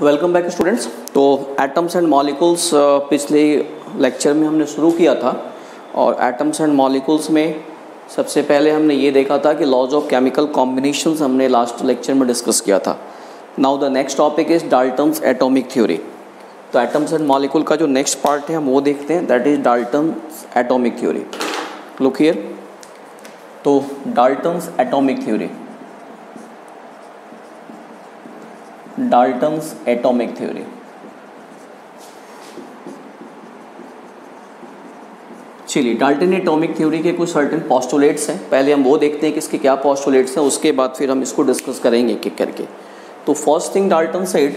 Welcome back students. तो atoms and molecules पिछले lecture में हमने शुरू किया था और एटम्स एंड मॉलिक्यूल्स में सबसे पहले हमने ये देखा था कि लॉज ऑफ केमिकल कॉम्बिनेशंस हमने लास्ट लेक्चर में डिस्कस किया था। Now the next topic is Dalton's atomic theory. तो एटम्स एंड मॉलिक्यूल का जो नेक्स्ट पार्ट है हम वो देखते हैं, that is Dalton's atomic theory. Look here, तो Dalton's atomic theory, Dalton's atomic theory. चलिए, डाल्टन एटॉमिक थ्योरी के कुछ सर्टेन पोस्टुलेट्स हैं, पहले हम वो देखते हैं कि इसके क्या पोस्टुलेट्स हैं, उसके बाद फिर हम इसको डिस्कस करेंगे एक एक करके। तो first thing Dalton said,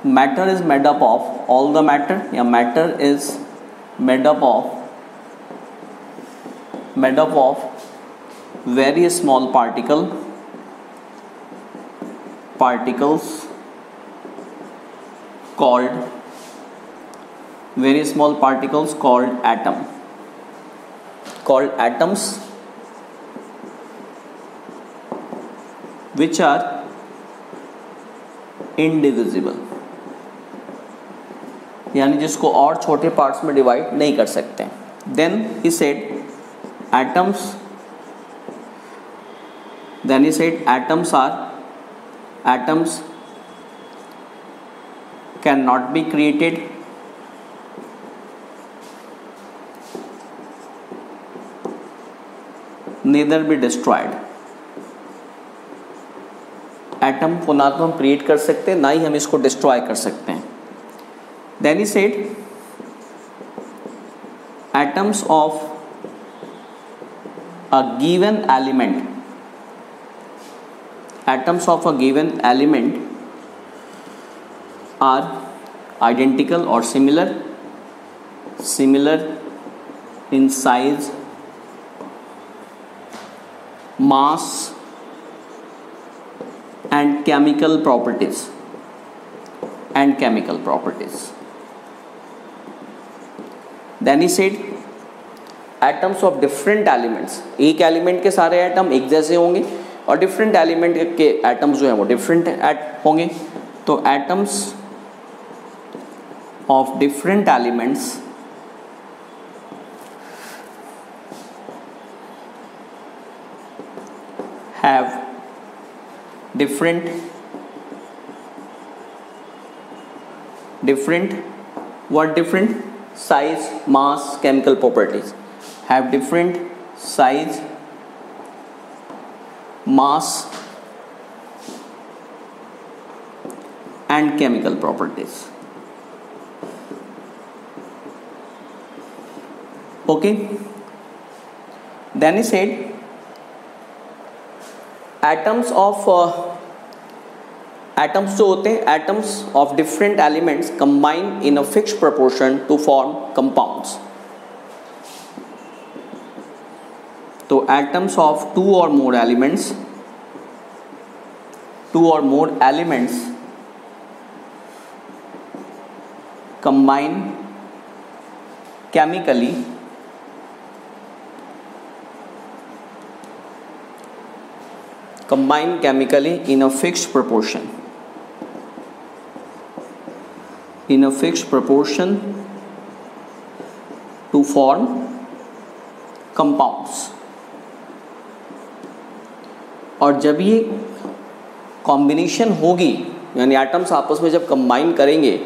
matter is made up of all the matter, या matter is made up of very small particles called atoms, which are indivisible, यानी जिसको और छोटे पार्ट्स में डिवाइड नहीं कर सकते। then he said atoms cannot be created, neither be destroyed। Atom को ना तो हम क्रिएट कर सकते हैं, ना ही हम इसको डिस्ट्रॉय कर सकते हैं। Then he said atoms of a given element are identical or similar in size, mass and chemical properties, Then he said atoms of different elements, एक एलिमेंट के सारे एटम एक जैसे होंगे और डिफरेंट एलिमेंट के एटम्स जो हैं वो डिफरेंट होंगे। तो atoms of different elements have different size, mass, chemical properties, have different size, mass and chemical properties। Okay, then he said atoms जो होते हैं, atoms of different elements combine in a fixed proportion to form compounds। तो atoms of two or more elements combine chemically in a fixed proportion to form compounds। और जब ये combination होगी, यानी atoms आपस में जब कंबाइन करेंगे,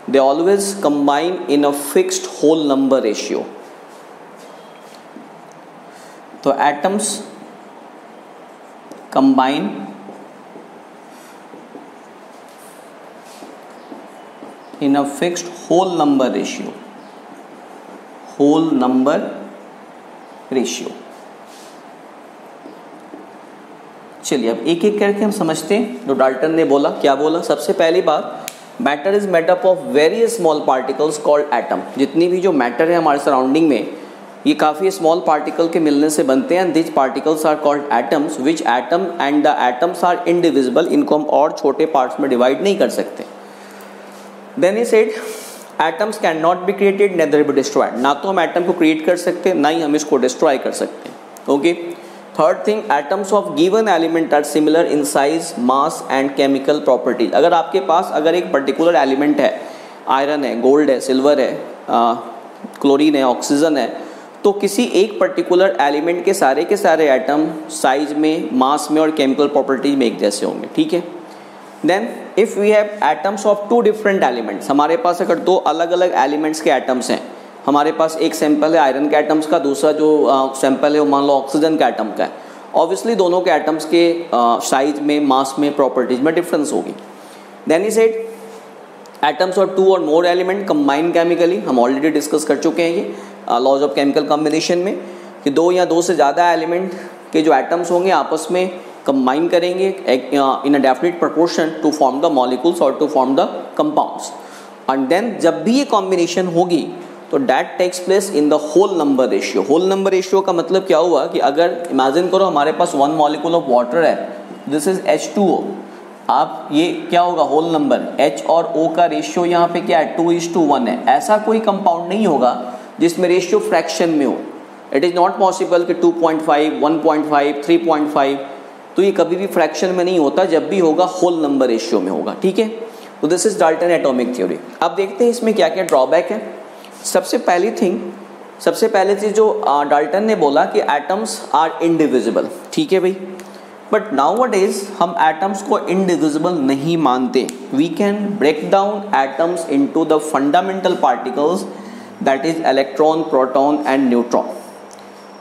they always combine in a fixed whole number ratio. तो atoms combine in a fixed whole number ratio. चलिए, अब एक एक करके हम समझते हैं जो डाल्टन ने बोला। क्या बोला? सबसे पहली बात, matter is made up of very small particles called atom. जितनी भी जो मैटर है हमारे सराउंडिंग में, ये काफ़ी स्मॉल पार्टिकल के मिलने से बनते हैं। This particles are called atoms, which atom and the atoms are indivisible. इनको हम और छोटे पार्ट्स में डिवाइड नहीं कर सकते। Then he said atoms can not be created neither be destroyed. ना तो हम एटम को क्रिएट कर सकते, ना ही हम इसको डिस्ट्रॉय कर सकते। Okay, third thing, atoms of given element are similar in size, mass and chemical properties. अगर आपके पास अगर एक पर्टिकुलर एलिमेंट है, आयरन है, गोल्ड है, सिल्वर है, क्लोरीन है, ऑक्सीजन है, तो किसी एक पर्टिकुलर एलिमेंट के सारे एटम साइज में, मास में और केमिकल प्रॉपर्टीज में एक जैसे होंगे, ठीक है। Then if we have atoms of two different elements, हमारे पास अगर दो अलग अलग एलिमेंट्स के एटम्स हैं, हमारे पास एक सैंपल है आयरन के एटम्स का, दूसरा जो सैंपल है वो मान लो ऑक्सीजन के एटम का है, ऑब्वियसली दोनों के एटम्स के साइज में, मास में, प्रॉपर्टीज में डिफरेंस होगी। देन ही सेड एटम्स और टू और मोर एलिमेंट कंबाइन केमिकली, हम ऑलरेडी डिस्कस कर चुके हैं ये लॉज ऑफ केमिकल कॉम्बिनेशन में, कि दो या दो से ज़्यादा एलिमेंट के जो एटम्स होंगे आपस में कंबाइन करेंगे in a definite proportion to form the molecules और to form the compounds. And then जब भी ये कॉम्बिनेशन होगी तो that takes place in the whole number ratio. Whole number ratio का मतलब क्या हुआ कि अगर इमेजिन करो हमारे पास 1 मॉलिक्यूल ऑफ वाटर है, दिस इज H2O, आप ये क्या होगा, होल नंबर, H और O का रेशियो यहाँ पे क्या है, 2:1 है। ऐसा कोई कंपाउंड नहीं होगा जिसमें रेशियो फ्रैक्शन में हो। इट इज़ नॉट पॉसिबल कि 2.5, 1.5, 3.5, तो ये कभी भी फ्रैक्शन में नहीं होता, जब भी होगा होल नंबर रेशियो में होगा, ठीक है। तो this is Dalton atomic theory. अब देखते हैं इसमें क्या क्या ड्रॉबैक है। सबसे पहली चीज़ जो डाल्टन ने बोला कि एटम्स आर इनडिविजिबल, ठीक है भाई, बट नाउअडेज हम एटम्स को इनडिविजिबल नहीं मानते। We can break down atoms into the fundamental particles, that is electron, proton and neutron.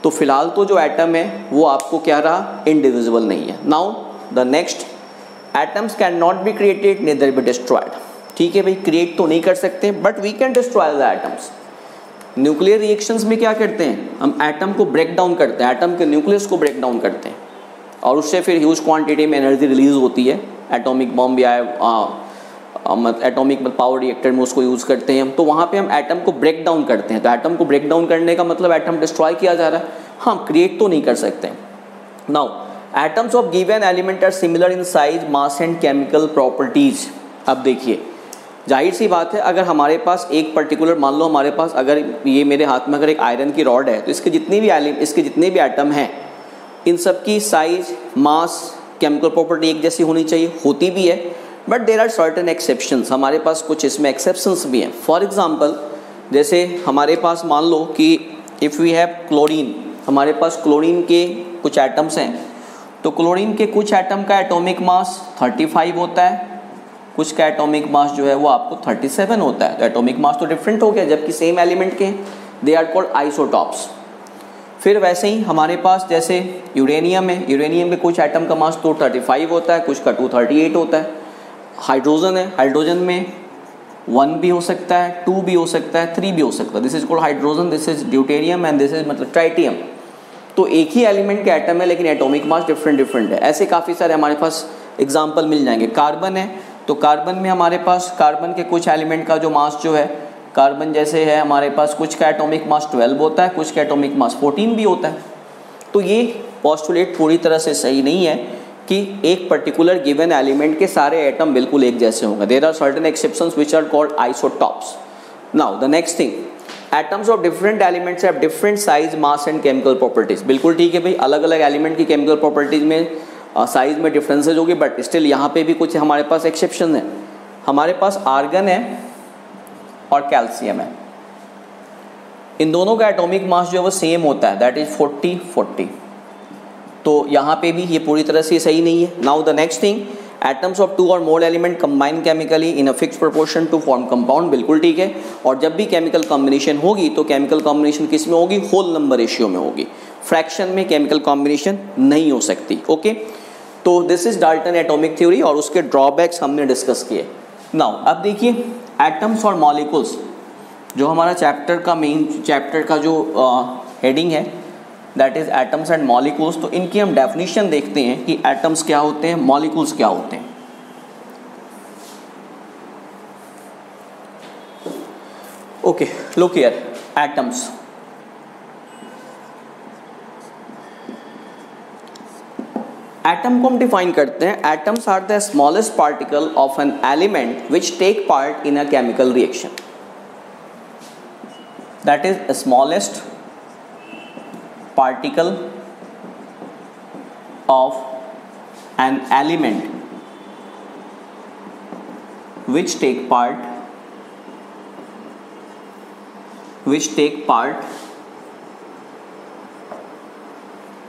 तो फिलहाल तो जो एटम है वो आपको क्या रहा, इनडिविजिबल नहीं है। Now the next, atoms can not be created neither be destroyed, ठीक है भाई, क्रिएट तो नहीं कर सकते but we can destroy the atoms. Nuclear reactions में क्या करते हैं, हम एटम को ब्रेक डाउन करते हैं, एटम के न्यूक्लियस को ब्रेक डाउन करते हैं और उससे फिर ह्यूज क्वांटिटी में एनर्जी रिलीज होती है। एटॉमिक बॉम्ब या एटॉमिक पावर रिएक्टर में उसको यूज़ करते हैं हम, तो वहाँ पे हम एटम को ब्रेक डाउन करते हैं। तो एटम को ब्रेक डाउन करने का मतलब एटम डिस्ट्रॉय किया जा रहा है, हम क्रिएट तो नहीं कर सकते। Now atoms of given element are similar in size, mass and chemical properties. अब देखिए, जाहिर सी बात है, अगर हमारे पास एक पर्टिकुलर, मान लो हमारे पास अगर ये मेरे हाथ में अगर एक आयरन की रॉड है, तो इसके जितने भी एटम हैं, इन सब की साइज, मास, केमिकल प्रॉपर्टी एक जैसी होनी चाहिए, होती भी है, but there are certain exceptions. हमारे पास कुछ इसमें एक्सेप्शंस भी हैं। फॉर एग्जांपल, जैसे हमारे पास मान लो कि इफ़ वी हैव क्लोरीन, हमारे पास क्लोरीन के कुछ एटम्स हैं, तो क्लोरीन के कुछ एटम का एटॉमिक मास 35 होता है, कुछ का एटॉमिक मास जो है वो आपको 37 होता है। तो एटॉमिक मास तो डिफरेंट हो गया, जबकि सेम एलिमेंट के, दे आर कॉल्ड आइसोटॉप्स। फिर वैसे ही हमारे पास जैसे यूरेनियम है, यूरेनियम के कुछ एटम का मास 235 होता है, कुछ का 238 होता है। हाइड्रोजन है, हाइड्रोजन में 1 भी हो सकता है, 2 भी हो सकता है, 3 भी हो सकता है। This is called hydrogen, this is deuterium and this is मतलब ट्राइटियम। तो एक ही एलिमेंट के एटम है लेकिन एटॉमिक मास डिफरेंट है। ऐसे काफ़ी सारे हमारे पास एग्जाम्पल मिल जाएंगे। कार्बन है, तो कार्बन में हमारे पास कार्बन के कुछ एलिमेंट का जो मास जो है, कार्बन जैसे है हमारे पास कुछ का एटॉमिक मास 12 होता है, कुछ का एटॉमिक मास 14 भी होता है। तो ये पोस्टुलेट पूरी तरह से सही नहीं है कि एक पर्टिकुलर गिवन एलिमेंट के सारे एटम बिल्कुल एक जैसे होंगे। There are certain exceptions which are called isotopes. Now the next thing, atoms of different elements have different size, mass and chemical properties. बिल्कुल ठीक है भाई, अलग अलग एलिमेंट की केमिकल प्रॉपर्टीज में साइज में डिफरेंसेज होगी, बट स्टिल यहाँ पे भी कुछ हमारे पास एक्सेप्शन है। हमारे पास आर्गन है और कैल्शियम है, इन दोनों का एटॉमिक मास जो है वो सेम होता है, दैट इज 40-40। तो यहाँ पे भी ये पूरी तरह से सही नहीं है। Now the next thing, atoms of 2 और more element combine chemically in a fixed proportion to form compound. बिल्कुल ठीक है, और जब भी केमिकल कॉम्बिनेशन होगी तो केमिकल कॉम्बिनेशन किस में होगी, होल नंबर रेशियो में होगी, फ्रैक्शन में केमिकल कॉम्बिनेशन नहीं हो सकती। ओके, तो this is Dalton atomic theory और उसके ड्रॉबैक्स हमने डिस्कस किए। नाउ अब देखिए, एटम्स और मॉलिक्यूल्स, जो हमारा चैप्टर का मेन चैप्टर का जो हेडिंग है that is atoms and molecules, तो इनकी हम डेफिनेशन देखते हैं कि एटम्स क्या होते हैं, मॉलिक्यूल्स क्या होते हैं। Okay, look here, atoms, atom को हम डिफाइन करते हैं, atoms are the smallest particle of an element which take part in a chemical reaction. That is smallest particle of an element which take part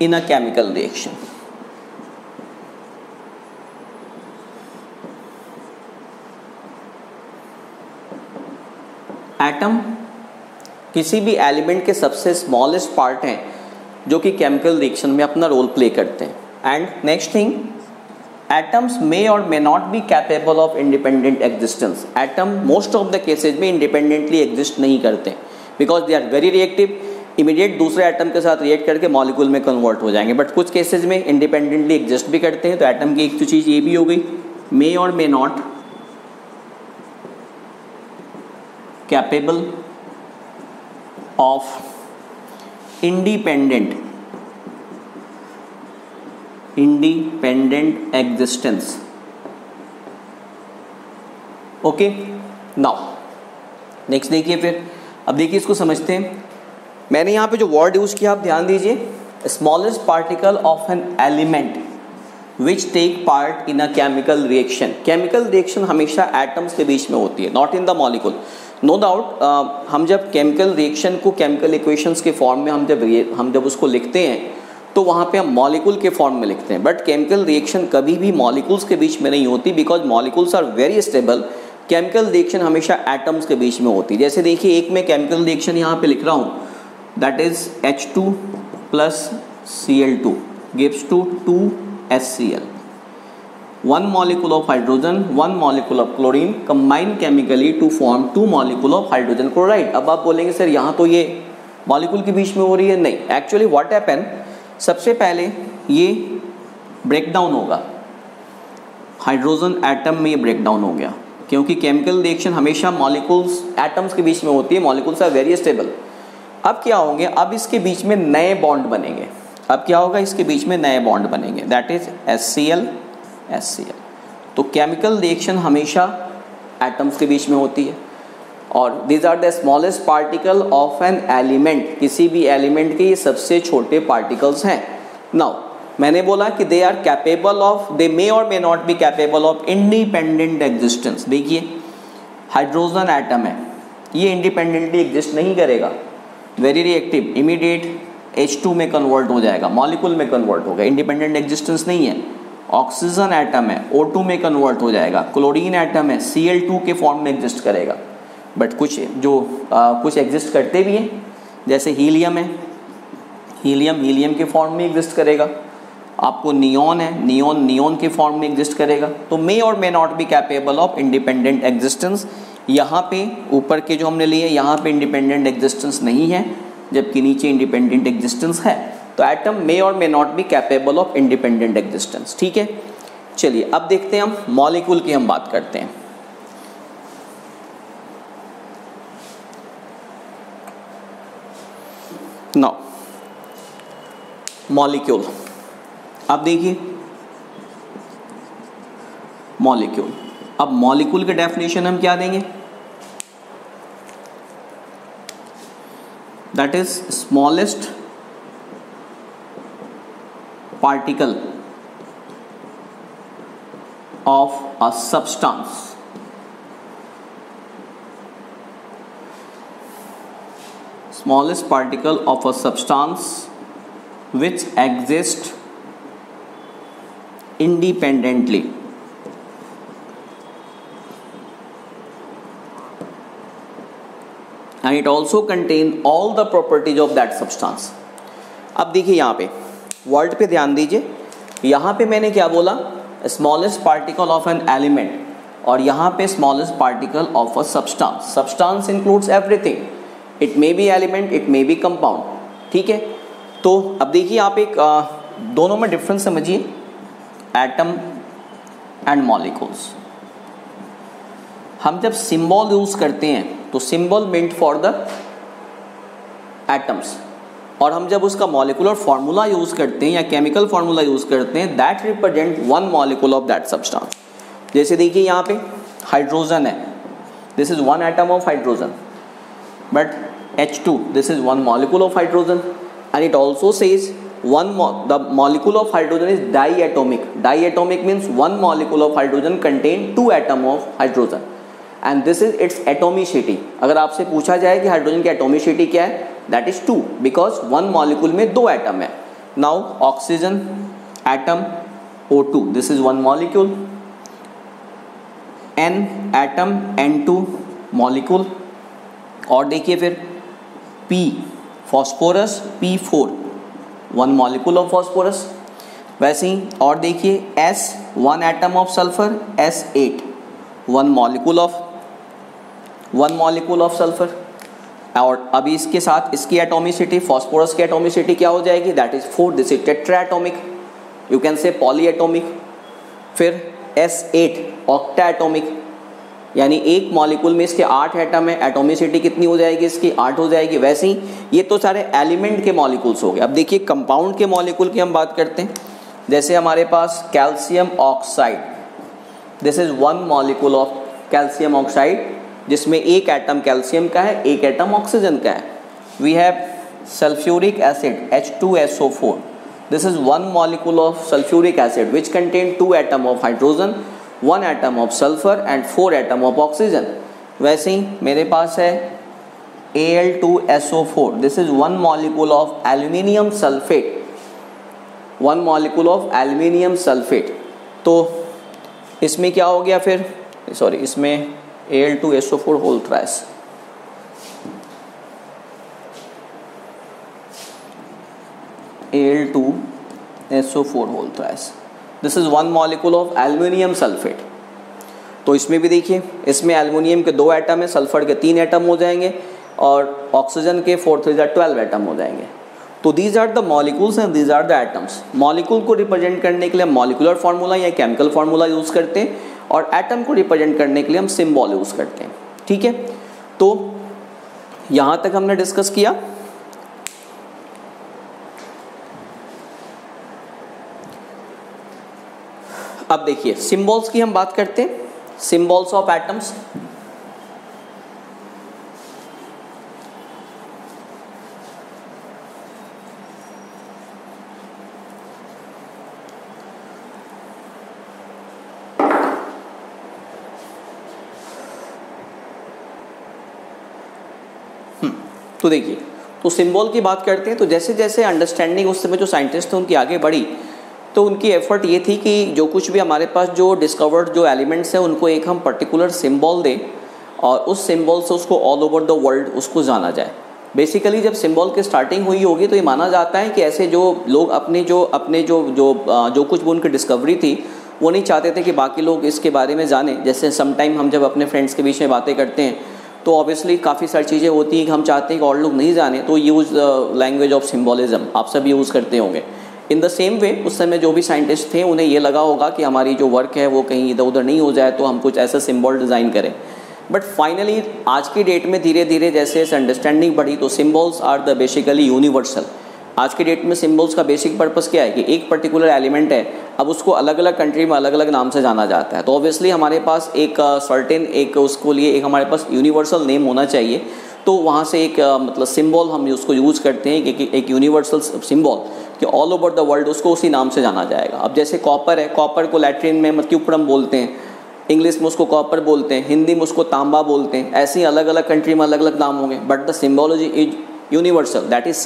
in a chemical reaction. Atom किसी भी element के सबसे smallest part हैं जो कि chemical reaction में अपना role play करते हैं. And next thing, atoms may और may not be capable of independent existence. Atom most of the cases में इंडिपेंडेंटली एग्जिस्ट नहीं करते because they are very reactive. Immediate दूसरे एटम के साथ रिएक्ट करके मॉलिक्यूल में कन्वर्ट हो जाएंगे. बट कुछ केसेज में इंडिपेंडेंटली एग्जिस्ट भी करते हैं. तो एटम की एक तो चीज़ ये भी हो गई, मे और may not capable of independent existence. Okay, now next देखिए. फिर अब देखिए, इसको समझते हैं. मैंने यहाँ पे जो वर्ड यूज किया आप ध्यान दीजिए, smallest particle of an element which take part in a chemical reaction. Chemical reaction हमेशा एटम्स के बीच में होती है, not in the molecule. No doubt हम जब केमिकल रिएक्शन को केमिकल इक्वेशंस के फॉर्म में हम जब उसको लिखते हैं तो वहाँ पे हम मॉलिक्यूल के फॉर्म में लिखते हैं. बट केमिकल रिएक्शन कभी भी मॉलिक्यूल्स के बीच में नहीं होती because molecules are very stable. Chemical reaction हमेशा एटम्स के बीच में होती है. जैसे देखिए, एक मैं केमिकल रिएक्शन यहाँ पे लिख रहा हूँ, that is H2 plus Cl2 gives to 2HCl. 1 molecule of hydrogen, 1 molecule of chlorine combine chemically to form 2 molecule of hydrogen chloride. अब आप बोलेंगे सर यहाँ तो ये मॉलिक्यूल के बीच में हो रही है. नहीं, एक्चुअली व्हाट हैपन, सबसे पहले ये ब्रेक डाउन होगा, हाइड्रोजन एटम में ये ब्रेक डाउन हो गया क्योंकि केमिकल रिएक्शन हमेशा मॉलिक्यूल्स एटम्स के बीच में होती है. Molecules are very stable. अब क्या होंगे, अब इसके बीच में नए बॉन्ड बनेंगे. अब क्या होगा, इसके बीच में नए बॉन्ड बनेंगे, दैट इज HCl. तो केमिकल रिएक्शन हमेशा एटम्स के बीच में होती है और these are the smallest particle of an element. किसी भी एलिमेंट के ये सबसे छोटे पार्टिकल्स हैं. नाउ मैंने बोला कि दे आर कैपेबल ऑफ, दे मे और may not be capable of independent existence. देखिए, हाइड्रोजन एटम है, ये इंडिपेंडेंटली एग्जिस्ट नहीं करेगा, वेरी रिएक्टिव, इमीडिएट H2 में कन्वर्ट हो जाएगा, मॉलिक्यूल में कन्वर्ट होगा, इंडिपेंडेंट एग्जिस्टेंस नहीं है. ऑक्सीजन एटम है, O2 में कन्वर्ट हो जाएगा. क्लोरीन एटम है, Cl2 के फॉर्म में एग्जिस्ट करेगा. बट कुछ एग्जिस्ट करते भी हैं, जैसे हीलियम है, हीलियम के फॉर्म में एग्जिस्ट करेगा. आपको नियॉन है, नियॉन के फॉर्म में एग्जिस्ट करेगा. तो मे और may not be capable of independent existence. यहाँ पे ऊपर के जो हमने लिए, यहाँ पे इंडिपेंडेंट एग्जिस्टेंस नहीं है जबकि नीचे इंडिपेंडेंट एग्जिस्टेंस है. तो एटम मे और may not be capable of independent existence. ठीक है, चलिए अब देखते हैं हम मॉलिक्यूल की हम बात करते हैं. नाउ मॉलिक्यूल, अब देखिए मॉलिक्यूल. अब मॉलिक्यूल के डेफिनेशन हम क्या देंगे, that is smallest particle of a substance. Smallest particle of a substance which exists independently and it also contain all the properties of that substance. अब देखिए यहाँ पे वर्ड पे ध्यान दीजिए. यहाँ पे मैंने क्या बोला, smallest particle of an element, और यहाँ पे smallest particle of a substance. Substance includes everything, it may be element, it may be compound. ठीक है, तो अब देखिए आप एक दोनों में डिफरेंस समझिए, एटम एंड मॉलिक्यूल्स. हम जब सिंबल यूज करते हैं तो symbol meant for the atoms, और हम जब उसका मॉलिकुलर फार्मूला यूज करते हैं या केमिकल फार्मूला यूज करते हैं, that represent one molecule of that substance. जैसे देखिए यहाँ पे हाइड्रोजन है, this is one atom of hydrogen, but H2 this is one molecule of hydrogen. And it also says the molecule of hydrogen is diatomic. Diatomic means one molecule of hydrogen contain 2 atom of hydrogen and this is its atomicity. अगर आपसे पूछा जाए कि hydrogen की atomicity क्या है, that is 2 because one molecule में 2 atom है. Now oxygen atom O2, this is one molecule. N atom N2 molecule. और देखिए फिर P phosphorus P4 one molecule of phosphorus. वैसे ही और देखिए S one atom of sulphur S8 one molecule of sulphur. और अभी इसके साथ इसकी एटोमिसिटी, फॉस्फोरस की एटोमिसिटी क्या हो जाएगी, that is 4. This is tetra atomic, you can say poly atomic. फिर S8 ऑक्टा एटोमिक, यानी एक मॉलिक्यूल में इसके 8 एटम है, एटोमिसिटी कितनी हो जाएगी इसकी, 8 हो जाएगी. वैसे ही ये तो सारे एलिमेंट के मॉलिक्यूल्स हो गए. अब देखिए कंपाउंड के मॉलिक्यूल की हम बात करते हैं. जैसे हमारे पास calcium oxide, this is one molecule of calcium oxide जिसमें एक एटम कैल्शियम का है, एक एटम ऑक्सीजन का है. We have sulphuric acid H2SO4, this is one molecule of sulphuric acid which contain 2 atom of hydrogen, 1 atom of sulphur and 4 atom of oxygen. वैसे ही मेरे पास है Al2SO4, this is one molecule of aluminium sulphate, one molecule of aluminium sulphate. तो इसमें क्या हो गया फिर, सॉरी इसमें Al2SO4 whole thrice. Al2SO4 whole thrice, this is one molecule of aluminium sulphate. तो इसमें भी देखिए, इसमें एल्यूमिनियम के 2 एटम है, सल्फर के 3 एटम हो जाएंगे और ऑक्सीजन के 4 3 12 एटम हो जाएंगे. तो these are the molecules and these are the atoms. Molecule को रिप्रेजेंट करने के लिए हम मॉलिकुलर फार्मूला या केमिकल फार्मूला यूज़ करते हैं और एटम को रिप्रेजेंट करने के लिए हम सिंबल यूज़ करते हैं. ठीक है, तो यहाँ तक हमने डिस्कस किया. अब देखिए सिंबल्स की हम बात करते हैं. सिंबल्स ऑफ एटम्स, तो देखिए, तो सिंबल की बात करते हैं. तो जैसे जैसे अंडरस्टैंडिंग उस समय जो साइंटिस्ट थे उनकी आगे बढ़ी, तो उनकी एफर्ट ये थी कि जो कुछ भी हमारे पास जो डिस्कवर्ड जो एलिमेंट्स हैं उनको एक हम पर्टिकुलर सिंबल दें और उस सिंबल से उसको ऑल ओवर द वर्ल्ड उसको जाना जाए. बेसिकली जब सिंबल की स्टार्टिंग हुई होगी तो ये माना जाता है कि ऐसे जो लोग अपने जो कुछ भी उनकी डिस्कवरी थी वो नहीं चाहते थे कि बाकी लोग इसके बारे में जानें. जैसे समटाइम हम जब अपने फ्रेंड्स के बीच में बातें करते हैं तो ऑब्वियसली काफ़ी सारी चीज़ें होती हैं कि हम चाहते हैं कि और लोग नहीं जाने, तो यूज़ लैंग्वेज ऑफ सिम्बोलिज्म आप सब यूज़ करते होंगे. इन द सेम वे उस समय जो भी साइंटिस्ट थे उन्हें ये लगा होगा कि हमारी जो वर्क है वो कहीं इधर उधर नहीं हो जाए, तो हम कुछ ऐसा सिंबल डिज़ाइन करें. बट फाइनली आज की डेट में धीरे धीरे जैसे जैसे अंडरस्टैंडिंग बढ़ी तो symbols are the basically universal. आज के डेट में सिंबल्स का बेसिक पर्पस क्या है कि एक पर्टिकुलर एलिमेंट है, अब उसको अलग अलग कंट्री में अलग अलग नाम से जाना जाता है. तो ऑब्वियसली हमारे पास एक सर्टेन एक उसको लिए एक हमारे पास यूनिवर्सल नेम होना चाहिए. तो वहाँ से एक मतलब सिंबल हम उसको यूज़ करते हैं कि एक यूनिवर्सल सिंबल कि ऑल ओवर द वर्ल्ड उसको उसी नाम से जाना जाएगा. अब जैसे कॉपर है, कॉपर को लैट्रिन में मर्क्यूप्रम बोलते हैं, इंग्लिश में उसको कॉपर बोलते हैं, हिंदी में उसको तांबा बोलते हैं. ऐसे ही अलग अलग कंट्री में अलग अलग नाम होंगे, but the symbology is universal, that is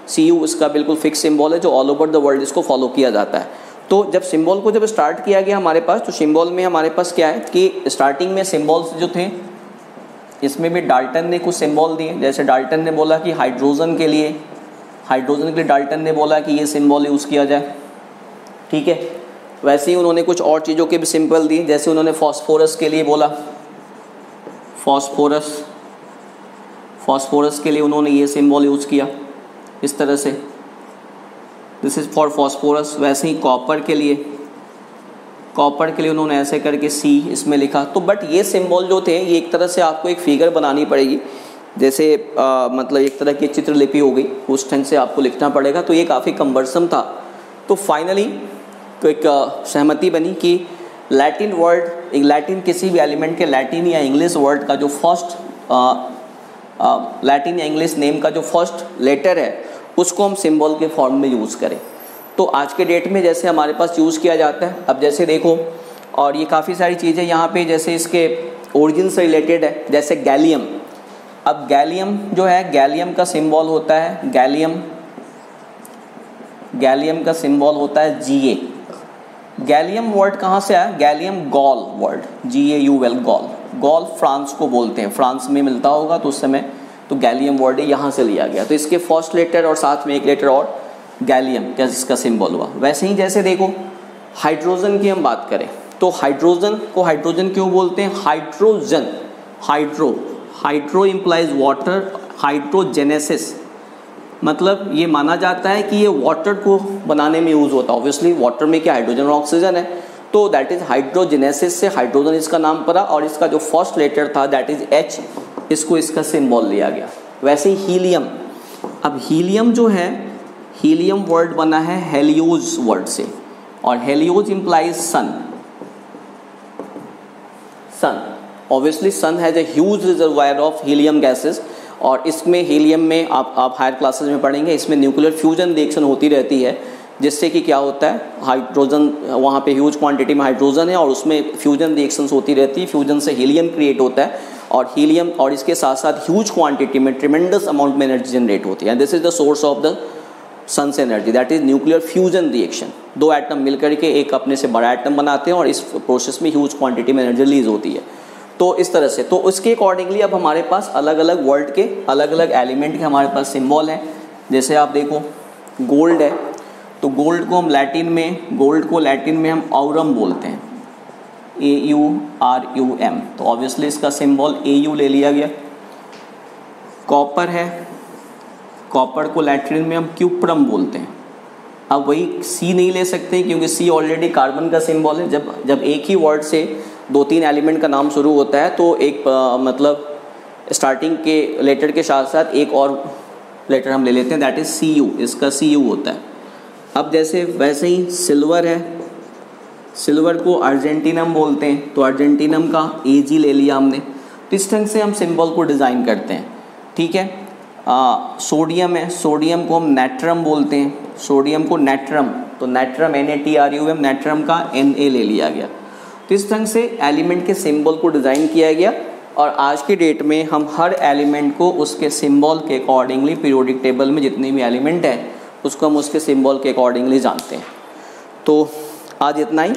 CU इसका बिल्कुल फिक्स सिंबल है जो ऑल ओवर द वर्ल्ड इसको फॉलो किया जाता है. तो जब सिंबल को जब स्टार्ट किया गया हमारे पास, तो सिंबल में हमारे पास क्या है कि स्टार्टिंग में सिंबल्स जो थे इसमें भी डाल्टन ने कुछ सिंबल दिए. जैसे डाल्टन ने बोला कि हाइड्रोजन के लिए डाल्टन ने बोला कि ये सिंबल यूज़ किया जाए. ठीक है, वैसे ही उन्होंने कुछ और चीज़ों के भी सिंबल दिए. जैसे उन्होंने फॉस्फोरस के लिए बोला, फॉस्फोरस के लिए उन्होंने ये सिंबल यूज़ किया इस तरह से, दिस इज़ फॉर फॉस्फोरस. वैसे ही कॉपर के लिए उन्होंने ऐसे करके C इसमें लिखा. तो बट ये सिंबल जो थे ये एक तरह से आपको एक फिगर बनानी पड़ेगी, जैसे मतलब एक तरह की चित्रलिपि हो गई, उस ढंग से आपको लिखना पड़ेगा. तो ये काफ़ी कम्बरसम था. तो फाइनली एक सहमति बनी कि लैटिन वर्ड, एक लैटिन किसी भी एलिमेंट के लैटिन या इंग्लिश वर्ड का जो फर्स्ट लैटिन या इंग्लिश नेम का जो फर्स्ट लेटर है उसको हम सिंबल के फॉर्म में यूज़ करें। तो आज के डेट में जैसे हमारे पास यूज़ किया जाता है, अब जैसे देखो, और ये काफ़ी सारी चीज़ें यहाँ पे जैसे इसके ओरिजिन से रिलेटेड है, जैसे गैलियम। अब गैलियम जो है, गैलियम का सिंबल होता है गैलियम का सिंबल होता है Ga। गैलियम वर्ड कहाँ से आया? Gallium Gaul word, GAUL, Gaul France को बोलते हैं, फ्रांस में मिलता होगा तो उस समय, तो गैलियम वर्ड यहाँ से लिया गया। तो इसके फर्स्ट लेटर और साथ में एक लेटर और गैलियम क्या जिसका सिंबल हुआ। वैसे ही जैसे देखो हाइड्रोजन की हम बात करें तो हाइड्रोजन को हाइड्रोजन क्यों बोलते हैं? हाइड्रोजन, हाइड्रो इम्प्लाइज वाटर, हाइड्रोजेनेसिस मतलब ये माना जाता है कि ये वाटर को बनाने में यूज़ होता है। ऑब्वियसली वाटर में क्या हाइड्रोजन और ऑक्सीजन है, तो दैट इज हाइड्रोजेनेसिस से हाइड्रोजन इसका नाम पड़ा, और इसका जो फर्स्ट लेटर था दैट इज H, इसको इसका सिंबल लिया गया। वैसे ही हीलियम, अब हीलियम जो है, हीलियम वर्ड बना है हेलियोज वर्ड से, और helios implies sun. Obviously sun has a huge reservoir of helium gases, और इसमें हीलियम में आप हायर क्लासेस में पढ़ेंगे, इसमें न्यूक्लियर फ्यूजन रिएक्शन होती रहती है, जिससे कि क्या होता है, हाइड्रोजन वहाँ पे ह्यूज क्वांटिटी में हाइड्रोजन है और उसमें फ्यूजन रिएक्शंस होती रहती है, फ्यूजन से हीलियम क्रिएट होता है, और हीलियम और इसके साथ साथ ह्यूज क्वांटिटी में ट्रिमेंडस अमाउंट में एनर्जी जनरेट होती है। This is the source of the sun's energy, that is nuclear fusion reaction. दो एटम मिलकर के एक अपने से बड़ा एटम बनाते हैं और इस प्रोसेस में ह्यूज क्वांटिटी में एनर्जी रिलीज होती है। तो इस तरह से, तो उसके अकॉर्डिंगली अब हमारे पास अलग अलग वर्ल्ड के अलग अलग एलिमेंट के हमारे पास सिंबल हैं। जैसे आप देखो गोल्ड है, तो गोल्ड को लैटिन में हम ऑरम बोलते हैं, AURUM, तो ऑब्वियसली इसका सिंबल AU ले लिया गया। कॉपर है, कॉपर को लैटिन में हम क्यूप्रम बोलते हैं। अब वही C नहीं ले सकते क्योंकि C ऑलरेडी कार्बन का सिंबल है। जब एक ही वर्ड से 2-3 एलिमेंट का नाम शुरू होता है तो एक मतलब स्टार्टिंग के लेटर के साथ साथ एक और लेटर हम ले लेते हैं, दैट इज CU, इसका CU होता है। अब वैसे ही सिल्वर है, सिल्वर को अर्जेंटीनम बोलते हैं, तो अर्जेंटीनम का AG ले लिया हमने। तो इस ढंग से हम सिंबल को डिज़ाइन करते हैं, ठीक है। सोडियम है, सोडियम को हम नेट्रम बोलते हैं, सोडियम को नेट्रम, तो नेट्रम NATRUM, नेट्रम का NA ले लिया गया। तो इस ढंग से एलिमेंट के सिंबल को डिज़ाइन किया गया, और आज की डेट में हम हर एलिमेंट को उसके सिंबल के अकॉर्डिंगली पीरियोडिक टेबल में जितने भी एलिमेंट है उसको हम उसके सिंबल के अकॉर्डिंगली जानते हैं। तो आज इतना ही,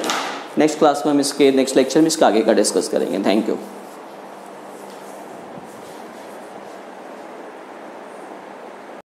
नेक्स्ट क्लास में हम इसके नेक्स्ट लेक्चर में इसका आगे का डिस्कस करेंगे। Thank you.